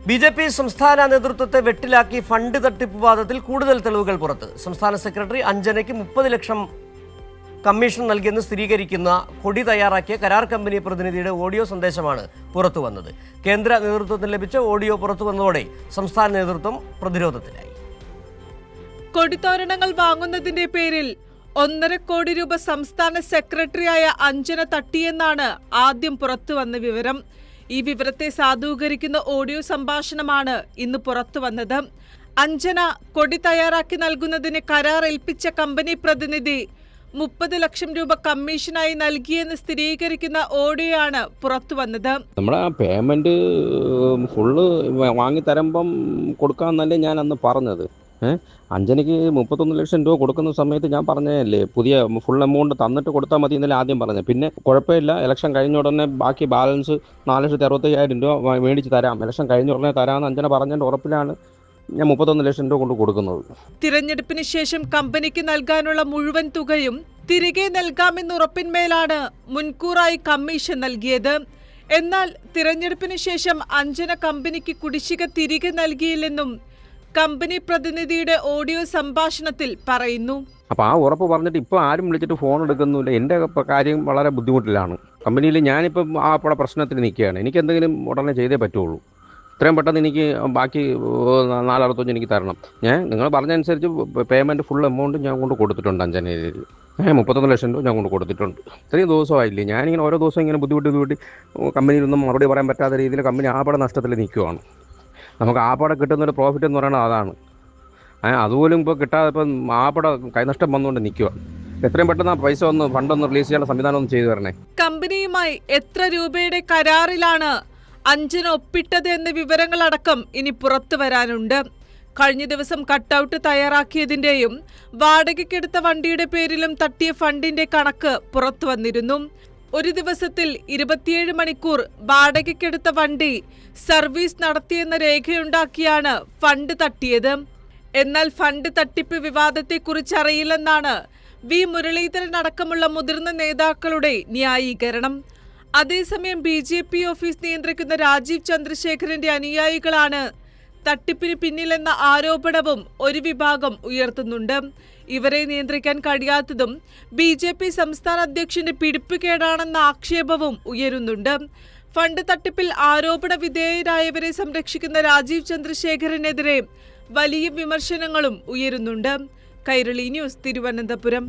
BJP സംസ്ഥാന നേതൃത്വത്തെ വെട്ടിലാക്കി fund തട്ടിപ്പ് വാദത്തിൽ കൂടുതൽ തെളിവുകൾ പുറത്ത്. സംസ്ഥാന സെക്രട്ടറി അഞ്ജനയ്ക്ക് 30 ലക്ഷം കമ്മീഷൻ നൽകിയെന്ന് സ്ഥിരീകരിക്കുന്ന കൊടി തയ്യാറാക്കിയ കരാർ കമ്പനി പ്രതിനിധിയുടെ ഓഡിയോ സന്ദേശമാണ് പുറത്തു വന്നത്. കേന്ദ്ര നേതൃത്വത്തിന് ലഭിച്ച ഓഡിയോ പുറത്തു വന്നതോടെ സംസ്ഥാന നേതൃത്വം പ്രതിരോധത്തിലായി. കൊടിത്തോരണങ്ങൾ വാങ്ങുന്നതിന്റെ പേരിൽ 1.5 കോടി രൂപ സംസ്ഥാന സെക്രട്ടറിയായ അഞ്ജന തട്ടിയെന്നാണ് ആദ്യം പുറത്തുവന്ന വിവരം. ഈ വിവരത്തെ സാധൂകരിക്കുന്ന ഓഡിയോ സംഭാഷണമാണ് ഇന്ന് പുറത്തു വന്നത്. അഞ്ജന കൊടി തയ്യാറാക്കി നൽകുന്നതിന് കരാർ ഏൽപ്പിച്ച കമ്പനി പ്രതിനിധി 30 ലക്ഷം രൂപ കമ്മീഷനായി നൽകിയെന്ന് സ്ഥിരീകരിക്കുന്ന ഓഡിയോ ആണ് പുറത്തു വന്നത്. നമ്മുടെ പേയ്മെന്റ് ഫുള്ള് വാങ്ങി തരുമ്പം കൊടുക്കാമെന്നല്ലേ ഞാൻ അന്ന് പറഞ്ഞത്. അഞ്ജനയ്ക്ക് 31 ലക്ഷം രൂപ കൊടുക്കുന്ന സമയത്ത് ഞാൻ പറഞ്ഞതല്ലേ പുതിയ ഫുൾ എമൗണ്ട് തന്നിട്ട് കൊടുത്താൽ മതി എന്നല്ലേ ആദ്യം പറഞ്ഞത്. പിന്നെ കുഴപ്പമില്ല, ഇലക്ഷൻ കഴിഞ്ഞ ഉടനെ ബാക്കി ബാലൻസ് 4,65,000 രൂപ മേടിച്ച് തരാം, ഇലക്ഷൻ കഴിഞ്ഞ ഉടനെ തരാമെന്ന് അഞ്ജന പറഞ്ഞതിൻ്റെ ഉറപ്പിലാണ് ഞാൻ 31 ലക്ഷം രൂപ കൊണ്ട് കൊടുക്കുന്നത്. തിരഞ്ഞെടുപ്പിന് ശേഷം കമ്പനിക്ക് നൽകാനുള്ള മുഴുവൻ തുകയും തിരികെ നൽകാമെന്ന ഉറപ്പിന്മേലാണ് മുൻകൂറായി കമ്മീഷൻ നൽകിയത്. എന്നാൽ തിരഞ്ഞെടുപ്പിന് ശേഷം അഞ്ജന കമ്പനിക്ക് കുടിശ്ശിക തിരികെ നൽകിയില്ലെന്നും കമ്പനി പ്രതിനിധിയുടെ ഓഡിയോ സംഭാഷണത്തിൽ പറയുന്നു. അപ്പോൾ ആ ഉറപ്പ് പറഞ്ഞിട്ട് ഇപ്പോൾ ആരും വിളിച്ചിട്ട് ഫോൺ എടുക്കുന്നില്ല. എൻ്റെ കാര്യം വളരെ ബുദ്ധിമുട്ടിലാണ്. കമ്പനിയിൽ ഞാനിപ്പം ആ അവിടെ പ്രശ്നത്തിൽ നിൽക്കുകയാണ്. എനിക്ക് എന്തെങ്കിലും ഉടനെ ചെയ്തേ പറ്റുള്ളൂ. ഇത്രയും പെട്ടെന്ന് എനിക്ക് ബാക്കി 465 എനിക്ക് തരണം. നിങ്ങൾ പറഞ്ഞതനുസരിച്ച് പേയ്മെൻറ്റ് ഫുൾ എമൗണ്ട് ഞാൻ കൊണ്ട് കൊടുത്തിട്ടുണ്ട്. അഞ്ജനയിൽ 31 ലക്ഷം രൂപ ഞാൻ കൊണ്ട് കൊടുത്തിട്ടുണ്ട്. ഇത്രയും ദിവസമായില്ലേ ഞാനിങ്ങനെ ഓരോ ദിവസം ഇങ്ങനെ ബുദ്ധിമുട്ടി കമ്പനിയിലൊന്നും മറുപടി പറയാൻ പറ്റാത്ത രീതിയിൽ കമ്പനി ആപടെ നഷ്ടത്തിൽ നിൽക്കുവാണ്. നമുക്ക് ആപടെ കിട്ടുന്നൊരു പ്രോഫിറ്റ് എന്ന് പറയുന്നത് അതാണ്. അതുപോലും ഇപ്പോൾ കിട്ടാതെ ഇപ്പം ആപടെ കൈനഷ്ടം വന്നുകൊണ്ട് നിൽക്കുക. എത്രയും പെട്ടെന്ന് ആ പൈസ ഫണ്ടൊന്ന് റിലീസ് ചെയ്യാനുള്ള സംവിധാനം ഒന്ന് ചെയ്തു തരണേ. കമ്പനിയുമായി എത്ര രൂപയുടെ കരാറിലാണ് അഞ്ജന ഒപ്പിട്ടത് എന്ന വിവരങ്ങളടക്കം ഇനി പുറത്തു വരാനുണ്ട്. കഴിഞ്ഞ ദിവസം കട്ടൌട്ട് തയ്യാറാക്കിയതിന്റെയും വാടകയ്ക്കെടുത്ത വണ്ടിയുടെ പേരിലും തട്ടിയ ഫണ്ടിന്റെ കണക്ക് പുറത്തു വന്നിരുന്നു. ഒരു ദിവസത്തിൽ 27 മണിക്കൂർ വാടകയ്ക്കെടുത്ത വണ്ടി സർവീസ് നടത്തിയെന്ന രേഖയുണ്ടാക്കിയാണ് ഫണ്ട് തട്ടിയത്. എന്നാൽ ഫണ്ട് തട്ടിപ്പ് വിവാദത്തെക്കുറിച്ച് അറിയില്ലെന്നാണ് വി മുരളീധരൻ അടക്കമുള്ള മുതിർന്ന നേതാക്കളുടെ ന്യായീകരണം. അതേസമയം BJP ഓഫീസ് നിയന്ത്രിക്കുന്ന രാജീവ് ചന്ദ്രശേഖരന്റെ അനുയായികളാണ് തട്ടിപ്പിന് പിന്നിലെന്ന ആരോപണവും ഒരു വിഭാഗം ഉയർത്തുന്നുണ്ട്. ഇവരെ നിയന്ത്രിക്കാൻ കഴിയാത്തതും BJP സംസ്ഥാന അധ്യക്ഷന്റെ പിടിപ്പുകേടാണെന്ന ആക്ഷേപവും ഉയരുന്നുണ്ട്. ഫണ്ട് തട്ടിപ്പിൽ ആരോപണ വിധേയരായവരെ സംരക്ഷിക്കുന്ന രാജീവ് ചന്ദ്രശേഖരനെതിരെ വലിയ വിമർശനങ്ങളും ഉയരുന്നുണ്ട്. കൈരളി ന്യൂസ്, തിരുവനന്തപുരം.